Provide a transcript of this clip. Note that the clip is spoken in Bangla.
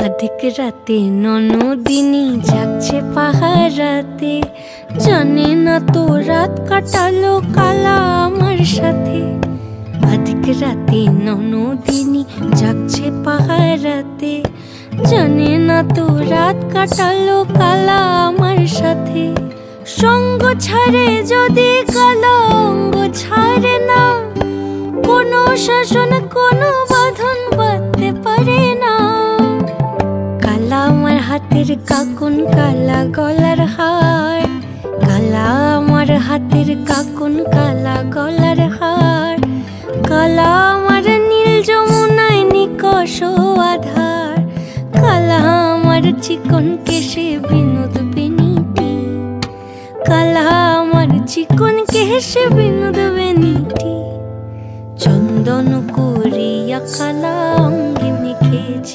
अधिक राते ननदिनी जागছে পাহারাতে, জানে না তো রাত কাটালো কালা আমার সাথে। अधिक রাতে ননদিনী जागছে পাহারাতে, জানে না তো রাত কাটালো কালা আমার সাথে। সঙ্গ ছাড়ে যদি কালা অঙ্গ ছাড়ে না, কোনো শাসন কোনো বাঁধন বাঁধতে পারে না। কালা আমার হাতের কাকুন কালা গলার হার, কালা আমার হাতের কাকুন কালা গলার হার। কালা আমার নীল যমুনায় নিকষ আধার, কালা আমার চিকন কেশে বিনোদ বেনিটি, কালা আমার চিকন কেশে বিনোদ বেনিটি। চন্দন করিয়া কালা অঙ্গে মেখেছি।